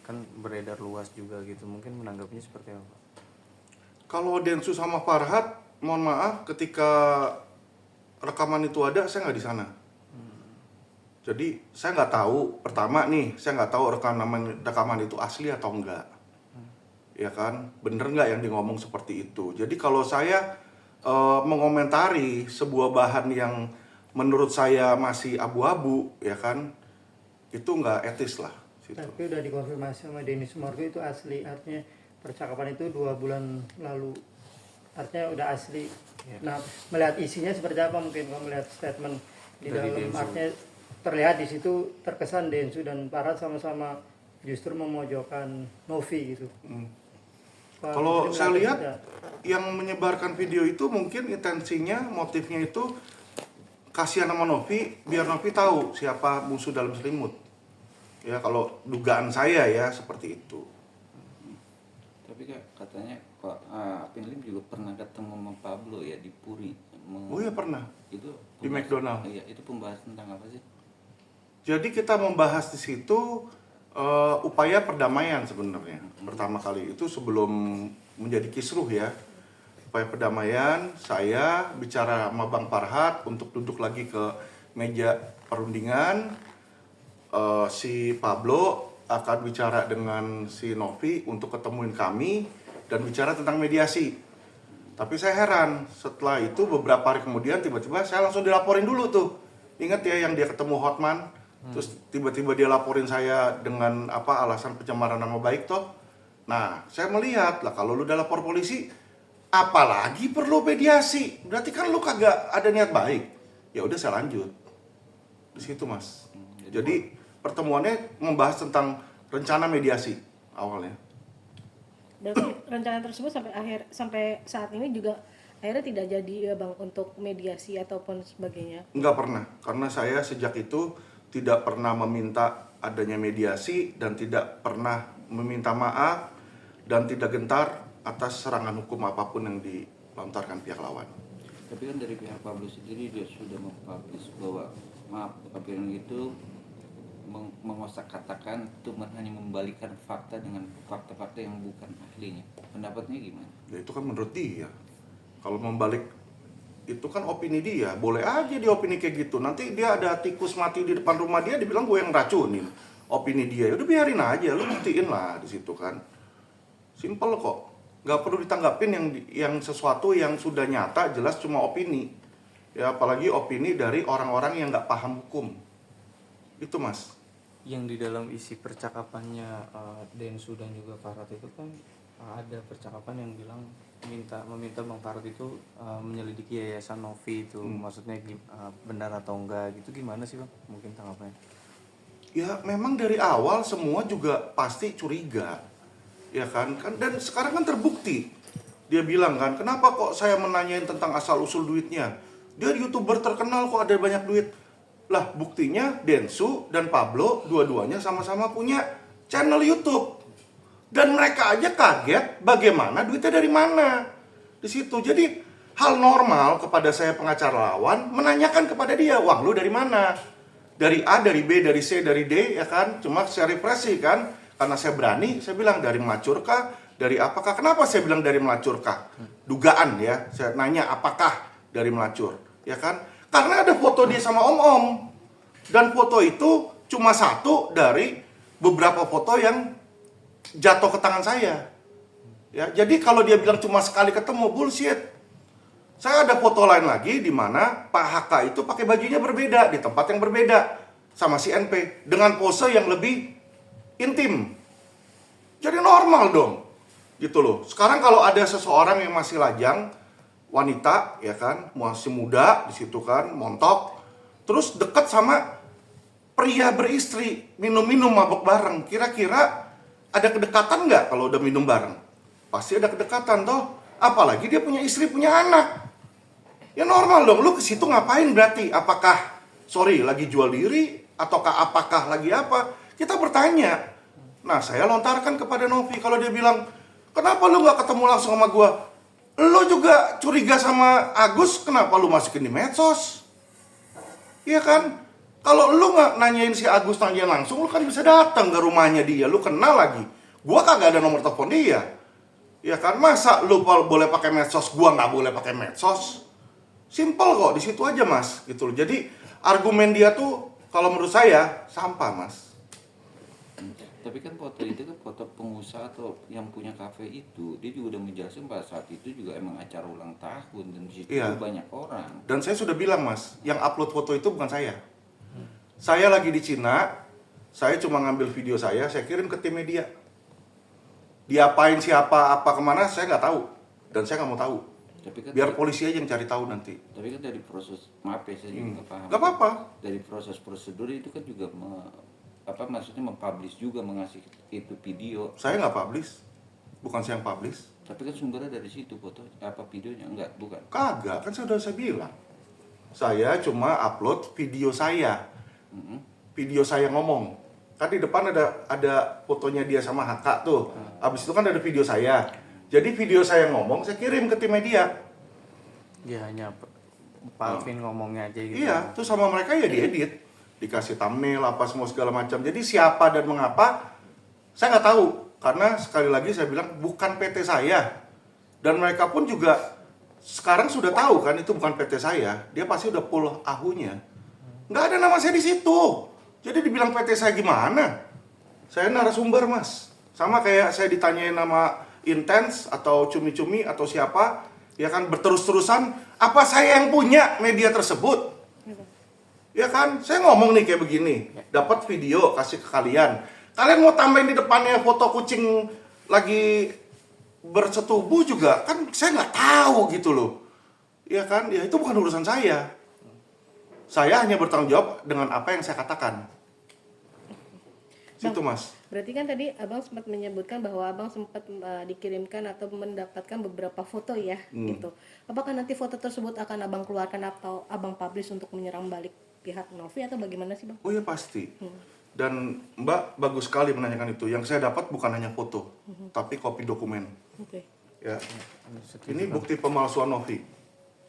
kan beredar luas juga gitu, mungkin menanggapinya seperti apa? Kalau Densu sama Farhat, mohon maaf, ketika rekaman itu ada, saya nggak di sana. Jadi saya nggak tahu, pertama nih, saya nggak tahu rekaman itu asli atau enggak. Ya kan, bener nggak yang di ngomong seperti itu. Jadi kalau saya mengomentari sebuah bahan yang menurut saya masih abu-abu, ya kan, itu nggak etis lah. Situ. Tapi udah dikonfirmasi sama Denny Sumorgo itu asli, artinya percakapan itu 2 bulan lalu, artinya udah asli. Nah, melihat isinya seperti apa, mungkin kalau melihat statement di dari dalam, Densu. artinya terlihat di situ terkesan Densu dan Farhat sama-sama justru memojokkan Novi gitu. Kalau Justru saya lihat tidak. yang menyebarkan video itu mungkin intensinya, motifnya itu kasihan sama Novi, biar Novi tahu siapa musuh dalam selimut. Ya kalau dugaan saya ya seperti itu. Tapi katanya Pak Pinlim juga pernah ketemu sama Pablo ya di Puri. Oh iya pernah. Itu Di McDonald. Iya, itu pembahasan tentang apa sih? Jadi kita membahas di situ upaya perdamaian sebenarnya. Pertama kali itu sebelum menjadi kisruh ya. Upaya perdamaian, saya bicara sama Bang Farhat untuk duduk lagi ke meja perundingan. Si Pablo akan bicara dengan si Novi untuk ketemuin kami dan bicara tentang mediasi. Tapi saya heran, setelah itu beberapa hari kemudian tiba-tiba saya langsung dilaporin dulu tuh. Ingat ya yang dia ketemu Hotman, terus tiba-tiba dia laporin saya dengan alasan pencemaran nama baik toh. Nah, saya melihat lah kalau lu udah lapor polisi, apalagi perlu mediasi. Berarti kan lu kagak ada niat baik. Ya udah saya lanjut. Di situ, Mas. Jadi pertemuannya membahas tentang rencana mediasi awalnya. Berarti rencana tersebut sampai saat ini juga akhirnya tidak jadi ya Bang untuk mediasi ataupun sebagainya? Enggak pernah, karena saya sejak itu tidak pernah meminta adanya mediasi dan tidak pernah meminta maaf dan tidak gentar atas serangan hukum apapun yang dilontarkan pihak lawan. Tapi kan dari pihak Pablo sendiri dia sudah mempublish bahwa maaf apa yang itu mengosak-katakan itu hanya membalikkan fakta dengan fakta-fakta yang bukan ahlinya. Pendapatnya gimana? Ya itu kan menurut dia. Kalau membalik itu kan opini dia, boleh aja dia opini kayak gitu. Nanti dia ada tikus mati di depan rumah dia, dibilang gue yang racunin. Opini dia, udah biarin aja, lu buktiin lah di situ kan. Simple kok, nggak perlu ditanggapin yang sesuatu yang sudah nyata, jelas cuma opini. Ya apalagi opini dari orang-orang yang nggak paham hukum. Itu Mas. Yang di dalam isi percakapannya Densu dan juga Farhat itu kan ada percakapan yang bilang meminta Bang Farhat itu menyelidiki yayasan Novi itu, maksudnya benar atau enggak gitu, gimana sih Bang? Mungkin tanggapannya? Ya memang dari awal semua juga pasti curiga, ya kan dan sekarang kan terbukti. Dia bilang kan, kenapa kok saya menanyain tentang asal usul duitnya? Dia YouTuber terkenal kok ada banyak duit. Lah buktinya Densu dan Pablo dua-duanya sama-sama punya channel YouTube. Dan mereka aja kaget bagaimana duitnya dari mana. Di situ. Jadi hal normal kepada saya pengacara lawan menanyakan kepada dia, "Uang lu dari mana?" Dari A, dari B, dari C, dari D, ya kan? Cuma saya represi kan. Karena saya berani, saya bilang dari melacurkah, dari apakah? Kenapa saya bilang dari melacurkah? Dugaan ya. Saya nanya apakah dari melacur, ya kan? Karena ada foto dia sama Om-Om. Dan foto itu cuma satu dari beberapa foto yang jatuh ke tangan saya. Ya, jadi kalau dia bilang cuma sekali ketemu, bullshit. Saya ada foto lain lagi di mana Pak HK itu pakai bajunya berbeda, di tempat yang berbeda sama si NP dengan pose yang lebih intim. Jadi normal dong. Gitu loh. Sekarang kalau ada seseorang yang masih lajang, wanita ya kan, masih muda di situ kan, montok, terus dekat sama pria beristri, minum-minum mabok bareng, kira-kira ada kedekatan nggak kalau udah minum bareng? Pasti ada kedekatan toh, apalagi dia punya istri, punya anak. Ya normal dong, lu ke situ ngapain berarti? Apakah lagi jual diri ataukah apakah lagi apa? Kita bertanya. Nah, saya lontarkan kepada Novi kalau dia bilang, "Kenapa lu nggak ketemu langsung sama gua? Lu juga curiga sama Agus, kenapa lu masukin di medsos?" Iya kan? Kalau lu nggak nanyain si Agus nanyain langsung, lu kan bisa datang ke rumahnya dia, lu kenal lagi. Gua kagak ada nomor telepon dia. Ya kan, masa lu boleh pakai medsos, gua nggak boleh pakai medsos? Simple kok, di situ aja mas, gitu loh. Jadi argumen dia tuh kalau menurut saya sampah mas. Tapi kan foto itu kan foto pengusaha atau yang punya kafe itu, dia juga udah menjelaskan pada saat itu juga emang acara ulang tahun dan di situ Iya. banyak orang. Dan saya sudah bilang mas, yang upload foto itu bukan saya. Saya lagi di Cina, saya cuma ngambil video saya kirim ke tim media. Diapain siapa, apa kemana, saya nggak tahu. Dan saya nggak mau tahu. Tapi kan Biar polisi aja yang cari tahu nanti. tapi kan dari proses, maaf ya saya juga nggak paham. Nggak apa-apa. Dari proses prosedur itu kan juga maksudnya mempublish juga, mengasih itu video. Saya nggak publish. Bukan saya yang publish. Tapi kan sumbernya dari situ foto apa videonya enggak, bukan. Kagak, kan saya bilang. Saya cuma upload video saya. Video saya ngomong. Kan di depan ada fotonya dia sama Haka tuh. Abis itu kan ada video saya. Jadi video saya ngomong, saya kirim ke tim media. Dia hanya Pak Alvin ngomongnya aja gitu. Iya, terus sama mereka ya diedit. Dikasih thumbnail, apa semua segala macam. Jadi siapa dan mengapa, saya nggak tahu. Karena sekali lagi saya bilang, bukan PT saya. Dan mereka pun juga sekarang sudah tahu kan itu bukan PT saya. Dia pasti udah pull ahunya. Nggak ada nama saya di situ. Jadi dibilang PT saya gimana? Saya narasumber mas. Sama kayak saya ditanyain nama Intens atau Cumi-Cumi atau siapa, ya kan berterus-terusan, apa saya yang punya media tersebut? Ya kan, saya ngomong nih kayak begini, dapat video kasih ke kalian. Kalian mau tambahin di depannya foto kucing lagi bersetubuh juga, kan saya nggak tahu gitu loh. Ya kan, ya itu bukan urusan saya. Saya hanya bertanggung jawab dengan apa yang saya katakan. Situ mas. Berarti kan tadi abang sempat menyebutkan bahwa abang sempat dikirimkan atau mendapatkan beberapa foto ya, gitu. Apakah nanti foto tersebut akan abang keluarkan atau abang publish untuk menyerang balik pihak Novi atau bagaimana sih bang? Oh iya pasti. Dan Mbak bagus sekali menanyakan itu. Yang saya dapat bukan hanya foto, tapi kopi dokumen. Oke. Ya. Ini bukti pemalsuan Novi,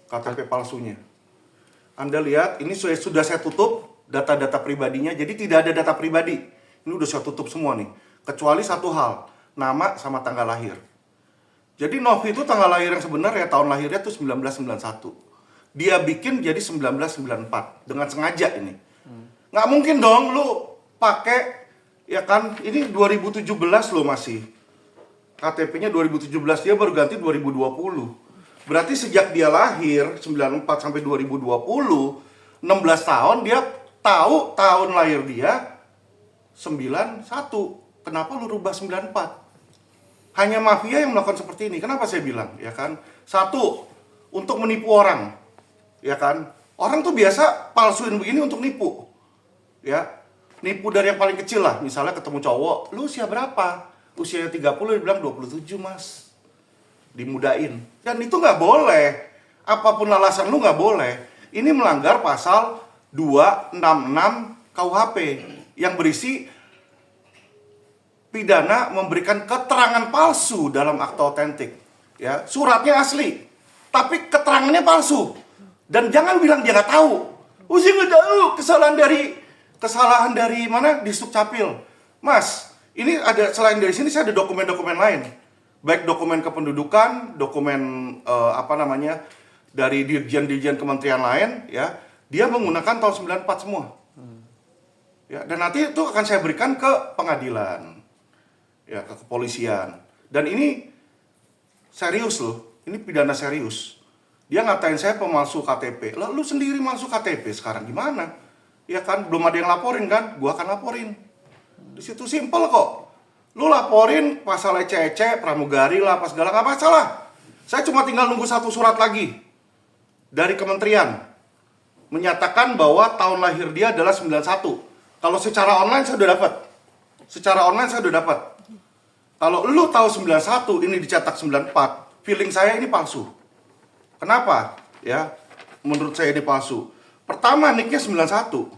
KTP palsunya. Anda lihat, ini sudah saya tutup data-data pribadinya, jadi tidak ada data pribadi. Ini udah saya tutup semua nih. Kecuali satu hal, nama sama tanggal lahir. Jadi Novi itu tanggal lahir yang sebenarnya, tahun lahirnya itu 1991. Dia bikin jadi 1994 dengan sengaja ini. Nggak mungkin dong lu pakai, ya kan, ini 2017 lo masih. KTP-nya 2017, dia baru ganti 2020. Berarti sejak dia lahir 94 sampai 2020, 16 tahun dia tahu tahun lahir dia 91. Kenapa lu rubah 94? Hanya mafia yang melakukan seperti ini. Kenapa saya bilang, ya kan? Satu, untuk menipu orang. Ya kan? Orang tuh biasa palsuin begini untuk nipu. Ya. Nipu dari yang paling kecil lah. Misalnya ketemu cowok, lu usia berapa? Usianya 30, dia bilang 27, Mas. Dimudain. Dan itu nggak boleh. Apapun alasan lu nggak boleh. Ini melanggar pasal 266 KUHP yang berisi pidana memberikan keterangan palsu dalam akta otentik. Ya, suratnya asli, tapi keterangannya palsu. Dan jangan bilang dia nggak tahu. Saya nggak tahu, kesalahan dari mana? Di Sukcapil. Mas, ini ada selain dari sini saya ada dokumen-dokumen lain. Baik dokumen kependudukan, dokumen dari dirjen-dirjen kementerian lain, ya. Dia menggunakan tahun 94 semua. Ya, dan nanti itu akan saya berikan ke pengadilan. Ya, ke kepolisian. Dan ini serius loh. Ini pidana serius. Dia ngatain saya pemalsu KTP. Lalu lu sendiri malsu KTP sekarang gimana? Ya kan, belum ada yang laporin kan? Gua akan laporin. Di situ simpel kok. Lu laporin pasal ece-ece, pramugari lah, apa segala, nggak masalah. Saya cuma tinggal nunggu satu surat lagi dari kementerian menyatakan bahwa tahun lahir dia adalah 91. Kalau secara online saya udah dapat. Secara online saya udah dapat. Kalau lu tahu 91, ini dicetak 94, feeling saya ini palsu. Kenapa? Ya, menurut saya ini palsu. Pertama, nicknya 91.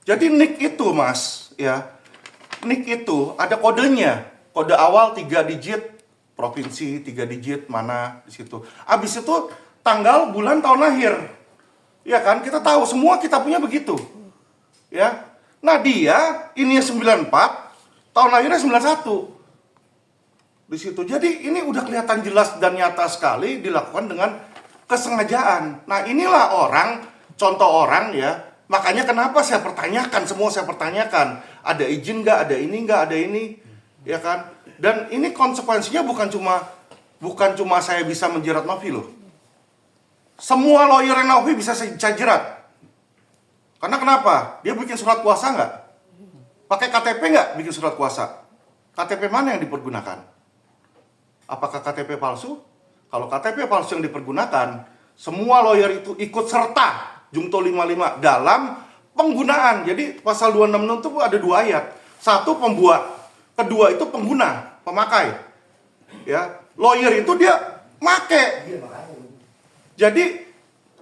Jadi nick itu, Mas, ya. Nick itu ada kodenya. Kode awal 3 digit, provinsi 3 digit, mana di situ. Habis itu tanggal, bulan, tahun lahir. Ya kan, kita tahu semua kita punya begitu. Ya. Nah, dia ini 94, tahun lahirnya 91. Di situ. Jadi ini udah kelihatan jelas dan nyata sekali dilakukan dengan kesengajaan. Nah, inilah contoh orang ya. Makanya kenapa saya pertanyakan, semua saya pertanyakan. Ada izin nggak, ada ini nggak, ada ini. Ya kan? Dan ini konsekuensinya bukan cuma saya bisa menjerat Novi loh. Semua lawyer Novi bisa saya jerat. Karena kenapa? Dia bikin surat kuasa nggak? Pakai KTP nggak bikin surat kuasa? KTP mana yang dipergunakan? Apakah KTP palsu? Kalau KTP palsu yang dipergunakan, semua lawyer itu ikut serta Jungto 55 dalam penggunaan. Jadi pasal 266 itu ada 2 ayat. Satu pembuat, kedua itu pengguna, pemakai. Ya, lawyer itu dia make. Jadi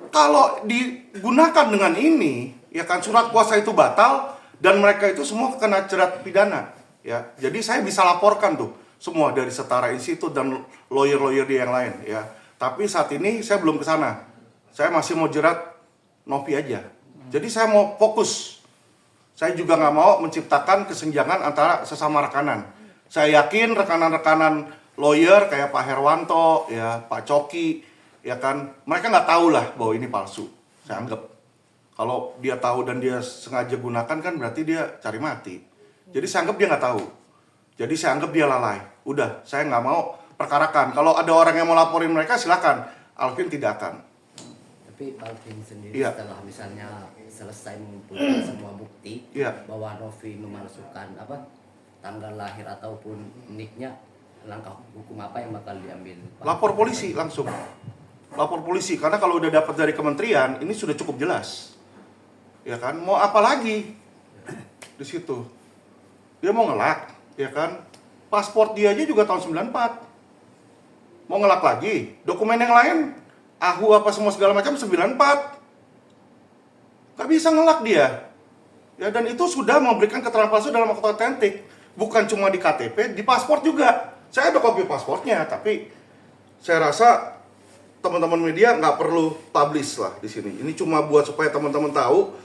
kalau digunakan dengan ini, ya kan surat kuasa itu batal dan mereka itu semua kena jerat pidana. Ya, jadi saya bisa laporkan tuh semua dari Setara Institut dan lawyer-lawyer dia yang lain. Ya, tapi saat ini saya belum ke sana. Saya masih mau jerat Novi aja. Jadi saya mau fokus. Saya juga nggak mau menciptakan kesenjangan antara sesama rekanan. Saya yakin rekanan-rekanan lawyer kayak Pak Herwanto, ya Pak Coki, ya kan, mereka nggak tahu lah bahwa ini palsu. Saya anggap kalau dia tahu dan dia sengaja gunakan kan berarti dia cari mati. Jadi saya anggap dia nggak tahu. Jadi saya anggap dia lalai. Udah, saya nggak mau perkarakan. Kalau ada orang yang mau laporin mereka silakan. Alvin tidak akan. Tapi Alvin sendiri Iya. setelah misalnya selesai mengumpulkan semua bukti Iya. bahwa Novi memalsukan tanggal lahir ataupun niknya, langkah hukum apa yang bakal diambil, Pak? Lapor polisi langsung. Lapor polisi karena kalau udah dapat dari kementerian ini sudah cukup jelas. Ya kan? Mau apa lagi? Di situ. Dia mau ngelak, ya kan? Paspor dia aja juga tahun 94. Mau ngelak lagi? Dokumen yang lain AHU apa semua segala macam 94. Gak bisa ngelak dia. Ya, dan itu sudah memberikan keterangan palsu dalam akta otentik. Bukan cuma di KTP, di paspor juga. Saya ada kopi paspornya, tapi saya rasa teman-teman media nggak perlu publish lah di sini. Ini cuma buat supaya teman-teman tahu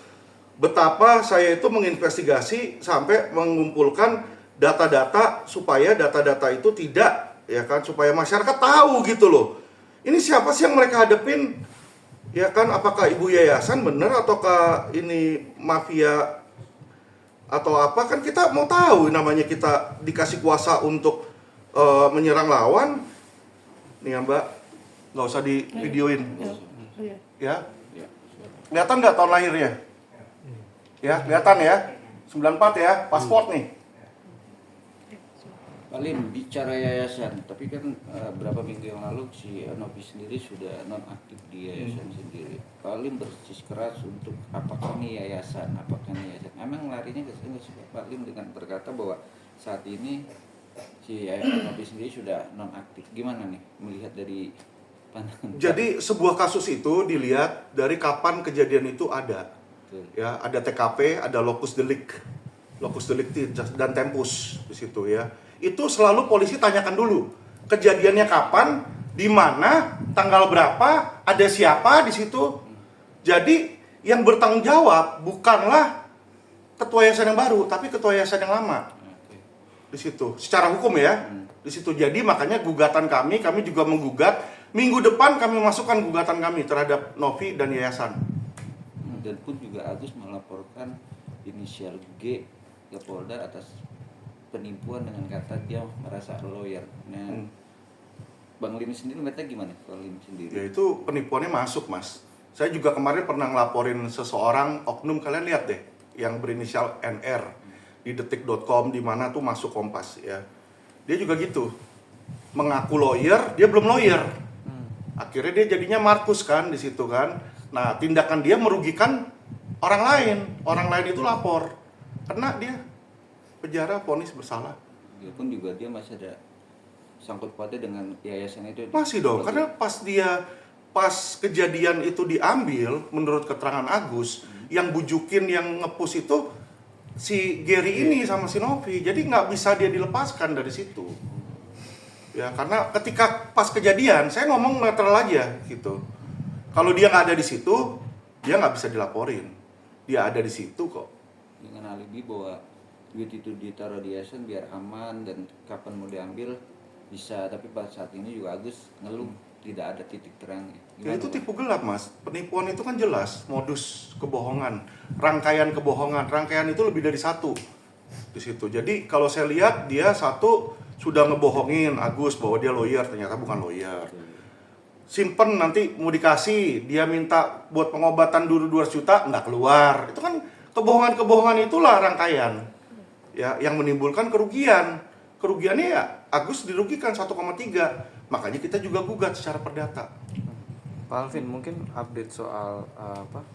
betapa saya itu menginvestigasi sampai mengumpulkan data-data supaya data-data itu tidak, ya kan, supaya masyarakat tahu gitu loh. Ini siapa sih yang mereka hadepin? Ya kan, apakah ibu yayasan bener ataukah ini mafia atau apa? Kan kita mau tahu, namanya kita dikasih kuasa untuk menyerang lawan. Nih ya Mbak, nggak usah di videoin. Ya, kelihatan nggak tahun lahirnya? Ya, kelihatan ya, 94 ya, paspor nih. Paling bicara yayasan, tapi kan berapa minggu yang lalu si Novi sendiri sudah nonaktif di yayasan sendiri. Paling bersikeras untuk apakah ini yayasan, Emang larinya ke sini Paling dengan berkata bahwa saat ini si Novi sendiri sudah nonaktif. Gimana nih melihat dari pandangan? Jadi sebuah kasus itu dilihat dari kapan kejadian itu ada. Betul. Ya, ada TKP, ada locus delicti dan tempus di situ ya. Itu selalu polisi tanyakan dulu kejadiannya kapan, di mana, tanggal berapa, ada siapa di situ. Jadi yang bertanggung jawab bukanlah ketua yayasan yang baru, tapi ketua yayasan yang lama. Di situ, secara hukum ya. Di situ, jadi makanya gugatan kami juga menggugat. Minggu depan kami masukkan gugatan kami terhadap Novi dan yayasan. Dan pun juga Agus melaporkan inisial G ke Polda atas penipuan dengan kata dia merasa lawyer. Nah, Bang Lini sendiri melihatnya gimana? Kalau Lini sendiri? Ya itu penipuannya masuk mas. Saya juga kemarin pernah ngelaporin seseorang oknum, kalian lihat deh, yang berinisial NR di detik.com, di mana tuh masuk Kompas ya. Dia juga gitu, mengaku lawyer, dia belum lawyer. Akhirnya dia jadinya Markus kan di situ kan. Nah, tindakan dia merugikan orang lain itu lapor, kena dia penjara, vonis bersalah. Dia pun juga dia masih ada sangkut pautnya dengan yayasan itu. Masih dong, karena pas kejadian itu diambil, menurut keterangan Agus, yang bujukin, yang ngepush itu si Gary ini sama si Novi. Jadi nggak bisa dia dilepaskan dari situ. Ya, karena ketika pas kejadian, saya ngomong netral aja gitu. Kalau dia nggak ada di situ, dia nggak bisa dilaporin. Dia ada di situ kok. Dengan alibi bahwa duit itu ditaruh di yayasan biar aman dan kapan mau diambil bisa, tapi pada saat ini juga Agus ngeluh tidak ada titik terangnya. Ya itu Pak? tipu gelap, Mas. Penipuan itu kan jelas modus kebohongan, rangkaian kebohongan. Rangkaian itu lebih dari satu di situ. Jadi kalau saya lihat dia satu sudah ngebohongin Agus bahwa dia lawyer, ternyata bukan lawyer. Simpen nanti mau dikasih, dia minta buat pengobatan dulu 200 juta nggak keluar. Itu kan kebohongan-kebohongan itulah rangkaian ya yang menimbulkan kerugian. Kerugiannya ya Agus dirugikan 1,3. Makanya kita juga gugat secara perdata. Pak Alvin, mungkin update soal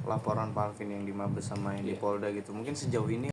laporan Pak Alvin yang di Mabes sama yang di Polda gitu. Mungkin sejauh ini